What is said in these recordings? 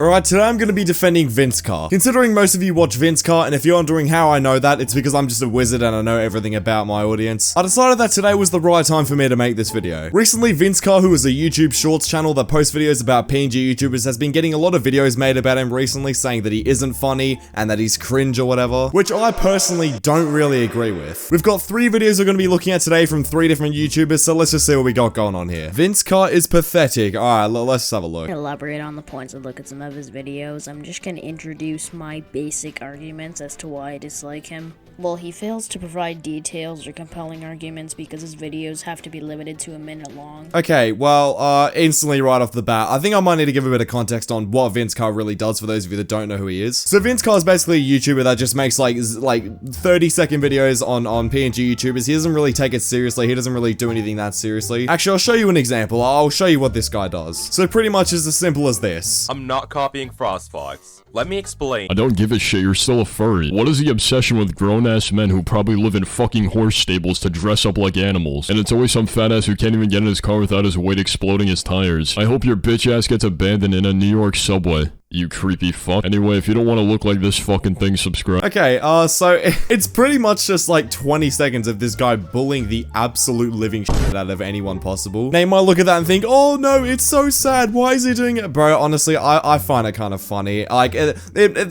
Alright, today I'm going to be defending Vince Carr. Considering most of you watch Vince Carr, and if you're wondering how I know that, it's because I'm just a wizard and I know everything about my audience. I decided that today was the right time for me to make this video. Recently, Vince Carr, who is a YouTube Shorts channel that posts videos about PNG YouTubers, has been getting a lot of videos made about him recently saying that he isn't funny and that he's cringe or whatever, which I personally don't really agree with. We've got 3 videos we're going to be looking at today from 3 different YouTubers, so let's just see what we got going on here. Vince Carr is pathetic. Alright, let's have a look. Elaborate on the points and look at some of his videos. I'm just gonna introduce my basic arguments as to why I dislike him. Well, he fails to provide details or compelling arguments because his videos have to be limited to a minute long. Okay, well, instantly right off the bat, I think I might need to give a bit of context on what Vince Carr really does for those of you that don't know who he is. So Vince Carr is basically a YouTuber that just makes like 30-second videos on PNG YouTubers. He doesn't really take it seriously. He doesn't really do anything that seriously. Actually, I'll show you an example. I'll show you what this guy does. So pretty much it's as simple as this. I'm not copying Frostfox. Let me explain. I don't give a shit, you're still a furry. What is the obsession with grown-ass men who probably live in fucking horse stables to dress up like animals? And it's always some fat ass who can't even get in his car without his weight exploding his tires. I hope your bitch ass gets abandoned in a New York subway. You creepy fuck. Anyway, if you don't want to look like this fucking thing, subscribe. Okay, so it's pretty much just like 20 seconds of this guy bullying the absolute living shit out of anyone possible. Nate might look at that and think, oh no, it's so sad. Why is he doing it? Bro, honestly, I find it kind of funny. Like,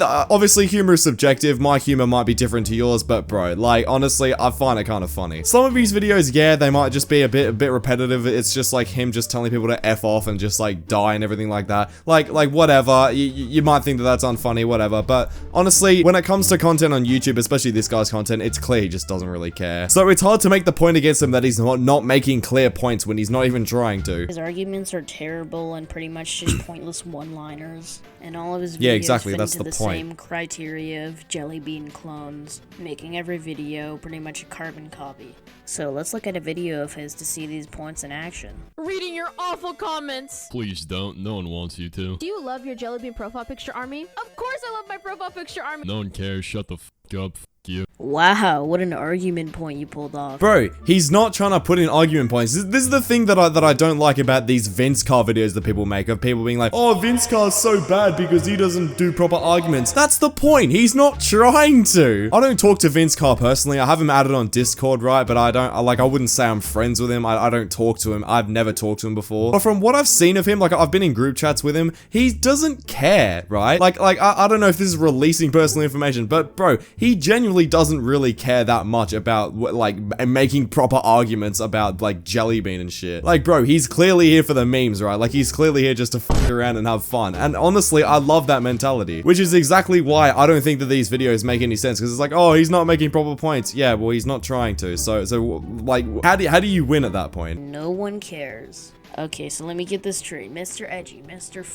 obviously humor is subjective. My humor might be different to yours, but bro, like, honestly, I find it kind of funny. Some of these videos, yeah, they might just be a bit repetitive. It's just like him just telling people to F off and just like die and everything like that. Like whatever. You might think that that's unfunny, whatever, but honestly, when it comes to content on YouTube, especially this guy's content, it's clear he just doesn't really care. So it's hard to make the point against him that he's not making clear points when he's not even trying to. His arguments are terrible and pretty much just pointless one-liners, and all of his videos yeah, exactly, fit that's into the the point. same criteria of jelly bean clones, making every video pretty much a carbon copy. So let's look at a video of his to see these points in action. Reading your awful comments. Please don't. No one wants you to. Do you love your jelly bean profile picture army? Of course I love my profile picture army. No one cares. Shut the f up. F you. Wow, what an argument point you pulled off. Bro, he's not trying to put in argument points. This is the thing that I don't like about these Vince Carr videos that people make, of people being like, oh, Vince Carr's so bad because he doesn't do proper arguments. That's the point. He's not trying to. I don't talk to Vince Carr personally. I have him added on Discord, right? But I wouldn't say I'm friends with him. I don't talk to him. I've never talked to him before. But from what I've seen of him, like I've been in group chats with him, he doesn't care, right? Like I don't know if this is releasing personal information, but bro, he genuinely doesn't really care that much about like making proper arguments about like jelly bean and shit. Like bro, he's clearly here for the memes, right? Like he's clearly here just to fuck around and have fun. And honestly, I love that mentality, which is exactly why I don't think that these videos make any sense, because it's like, oh, he's not making proper points. Yeah, well, he's not trying to. So like how do you win at that point? No one cares. Okay, so let me get this straight. Mr. Edgy, Mr.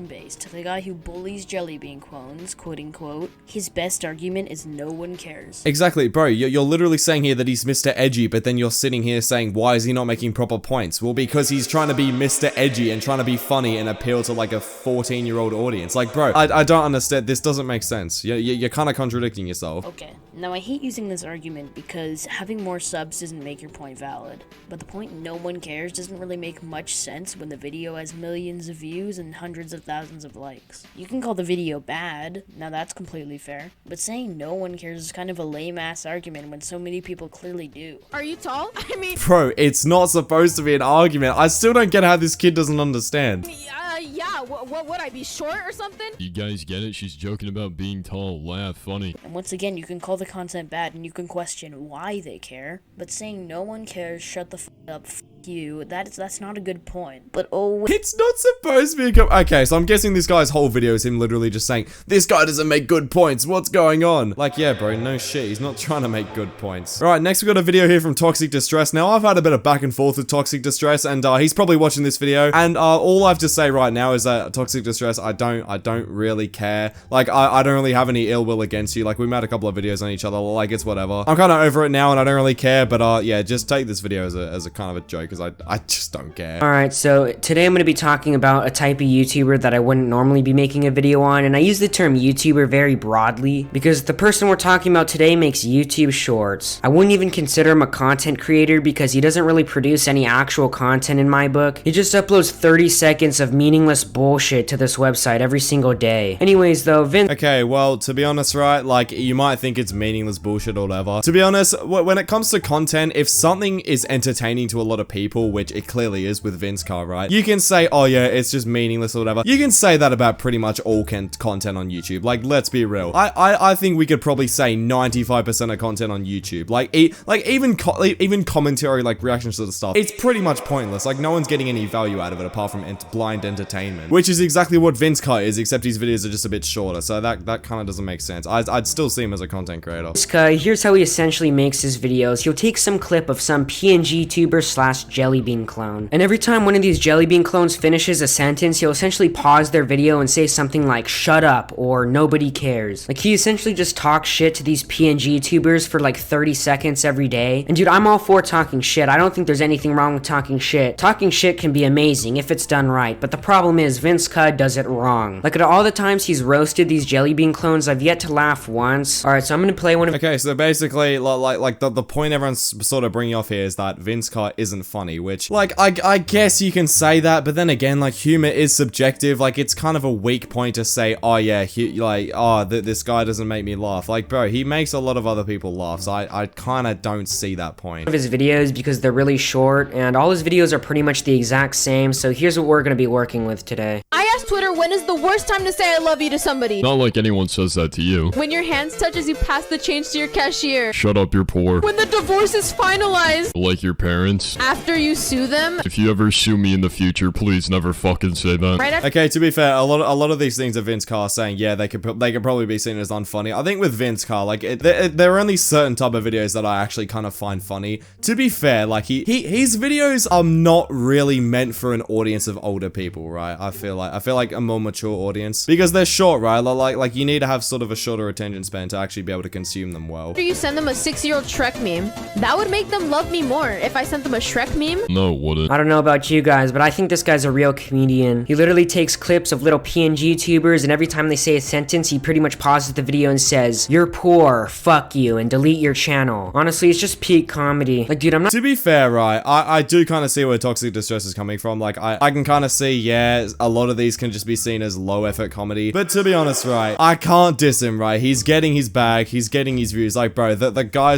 Based, the guy who bullies jelly bean clones, quote unquote, his best argument is no one cares. Exactly, bro. You're literally saying here that he's Mr. Edgy, but then you're sitting here saying, why is he not making proper points? Well, because he's trying to be Mr. Edgy and trying to be funny and appeal to like a 14-year-old audience. Like, bro, I don't understand. This doesn't make sense. You're kind of contradicting yourself. Okay, now I hate using this argument because having more subs doesn't make your point valid. But the point no one cares doesn't really make much sense when the video has millions of views and hundreds of thousands of likes. You can call the video bad, now that's completely fair, but saying no one cares is kind of a lame-ass argument when so many people clearly do. Are you tall? I mean... Bro, it's not supposed to be an argument. I still don't get how this kid doesn't understand. Yeah, what would I be, short or something? You guys get it? She's joking about being tall. Laugh. Funny. And once again, you can call the content bad and you can question why they care, but saying no one cares, shut the f up, f you, that's not a good point. But oh, it's not supposed to be a okay, so I'm guessing this guy's whole video is him literally just saying, this guy doesn't make good points, what's going on? Like, yeah, bro, no shit, he's not trying to make good points. Alright, next we got a video here from Toxic Distress. Now, I've had a bit of back and forth with Toxic Distress, and he's probably watching this video, and all I have to say right now is that Toxic Distress, I don't really care. Like, I don't really have any ill will against you. Like, we made a couple of videos on each other, like, it's whatever. I'm kind of over it now, and I don't really care, but yeah, just take this video as a kind of a joke. because I just don't care. Alright, so today I'm going to be talking about a type of YouTuber that I wouldn't normally be making a video on, and I use the term YouTuber very broadly because the person we're talking about today makes YouTube shorts. I wouldn't even consider him a content creator because he doesn't really produce any actual content in my book. He just uploads 30 seconds of meaningless bullshit to this website every single day. Anyways though, Vince... Okay, well, to be honest, right, like, you might think it's meaningless bullshit or whatever. To be honest, when it comes to content, if something is entertaining to a lot of people, which it clearly is with Vince Carr, right, you can say, oh yeah, it's just meaningless or whatever. You can say that about pretty much all content on YouTube. Like, let's be real. I think we could probably say 95% of content on YouTube. Like even commentary, like reactions to the stuff, it's pretty much pointless. Like, no one's getting any value out of it apart from blind entertainment, which is exactly what Vince Carr is, except his videos are just a bit shorter. So that kind of doesn't make sense. I'd still see him as a content creator. Here's how he essentially makes his videos. He'll take some clip of some PNG tuber / jellybean clone, and every time one of these jellybean clones finishes a sentence, he'll essentially pause their video and say something like "shut up" or "nobody cares." Like, he essentially just talks shit to these PNG tubers for like 30 seconds every day. And dude, I'm all for talking shit. I don't think there's anything wrong with talking shit. Talking shit can be amazing if it's done right, but the problem is Vince Carr does it wrong. Like, at all the times he's roasted these jellybean clones, I've yet to laugh once. Alright, so I'm gonna play one of... Okay, so basically, like the point everyone's sort of bringing off here is that Vince Carr isn't funny, which, like, I guess you can say that, but then again, like, humor is subjective. Like, it's kind of a weak point to say, oh yeah, this guy doesn't make me laugh. Like, bro, he makes a lot of other people laugh, so I kind of don't see that point. Of his videos because they're really short, and all his videos are pretty much the exact same, so here's what we're gonna be working with today. I asked Twitter, when is the worst time to say I love you to somebody? Not like anyone says that to you. When your hands touch as you pass the change to your cashier. Shut up, you're poor. When the divorce is finalized. Like your parents. After you sue them. If you ever sue me in the future, please never fucking say that. Right after. Okay, to be fair, a lot of these things are Vince Carr saying, yeah, they could probably be seen as unfunny. I think with Vince Carr, like, there are only certain type of videos that I actually kind of find funny. To be fair, like, his videos are not really meant for an audience of older people, right? I feel like a more mature audience, because they're short, right? Like you need to have sort of a shorter attention span to actually be able to consume them well. After you send them a 6-year-old Shrek meme, that would make them love me more if I sent them a Shrek meme. No, it wouldn't. I don't know about you guys, but I think this guy's a real comedian. He literally takes clips of little PNG tubers, and every time they say a sentence, he pretty much pauses the video and says, "You're poor, fuck you, and delete your channel." Honestly, it's just peak comedy. Like, dude, I'm not- To be fair, right, I do kind of see where Toxic Distress is coming from. Like, I can kind of see, yeah, a lot of these can just be seen as low effort comedy. But to be honest, right, I can't diss him, right? He's getting his bag, he's getting his views. Like, bro, the guy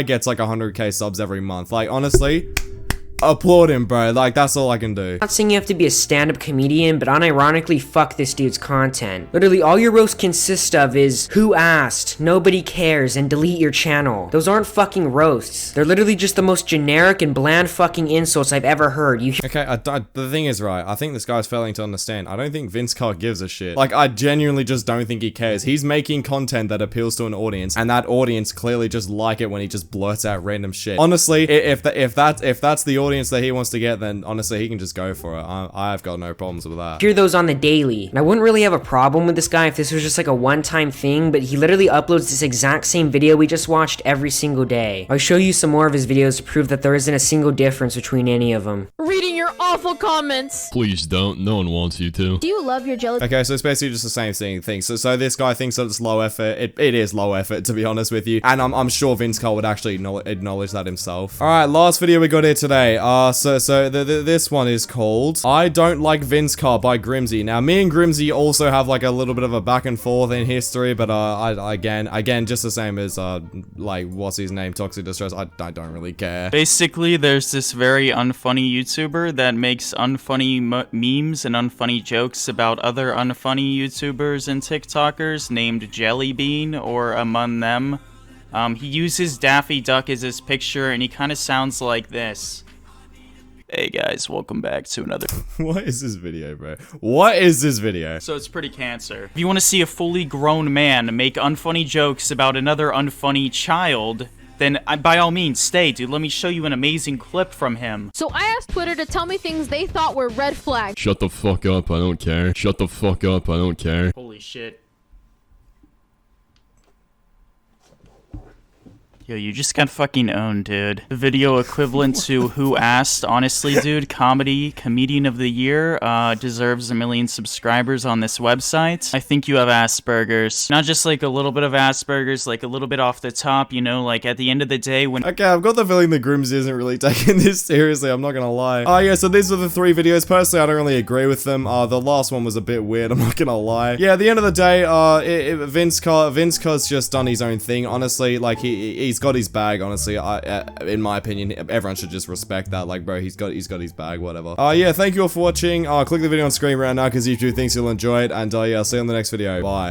gets like 100k subs every month. Like, honestly, applaud him, bro. Like, that's all I can do. I'm not saying you have to be a stand-up comedian, but unironically, fuck this dude's content. Literally, all your roast consists of is, "Who asked?" "Nobody cares," and "Delete your channel." Those aren't fucking roasts. They're literally just the most generic and bland fucking insults I've ever heard. Okay, the thing is, right, I think this guy's failing to understand. I don't think Vince Carr gives a shit. Like, I genuinely just don't think he cares. He's making content that appeals to an audience, and that audience clearly just like it when he just blurts out random shit. Honestly, if that's the audience that he wants to get, then honestly, he can just go for it. I've got no problems with that. Hear those on the daily. And I wouldn't really have a problem with this guy if this was just like a one-time thing, but he literally uploads this exact same video we just watched every single day. I'll show you some more of his videos to prove that there isn't a single difference between any of them. Reading your awful comments. Please don't. No one wants you to. Do you love your jelly? Okay, so it's basically just the same thing. So this guy thinks that it's low effort. It is low effort, to be honest with you. And I'm sure Vince Carr would actually acknowledge that himself. Alright, last video we got here today. This one is called I Don't Like Vince Carr by Grimsy. Now, me and Grimsy also have like a little bit of a back and forth in history, but again, just the same as like, what's his name, Toxic Distress. I don't really care. Basically, there's this very unfunny YouTuber that makes unfunny memes and unfunny jokes about other unfunny YouTubers and TikTokers named Jellybean or among them. He uses Daffy Duck as his picture, and he kind of sounds like this. Hey guys, welcome back to another... What is this video, bro? What is this video? So it's pretty cancer. If you want to see a fully grown man make unfunny jokes about another unfunny child, then by all means, stay, dude. Let me show you an amazing clip from him. So I asked Twitter to tell me things they thought were red flags. Shut the fuck up, I don't care. Shut the fuck up, I don't care. Holy shit. Yo, you just got fucking owned, dude. The video equivalent to Who Asked. Honestly, dude, comedian of the year, deserves 1 million subscribers on this website. I think you have Asperger's. Not just like a little bit of Asperger's, like a little bit off the top, you know, like at the end of the day when— Okay, I've got the feeling the Grimsy isn't really taking this seriously, I'm not gonna lie. Yeah, so these are the 3 videos. Personally, I don't really agree with them. The last one was a bit weird, I'm not gonna lie. Yeah, at the end of the day, Vince Car's just done his own thing, honestly. Like, he's got his bag, honestly. In my opinion, everyone should just respect that. Like, bro, he's got his bag, whatever. Yeah, thank you all for watching. Click the video on screen right now because YouTube thinks you'll enjoy it, and yeah, I'll see you on the next video. Bye.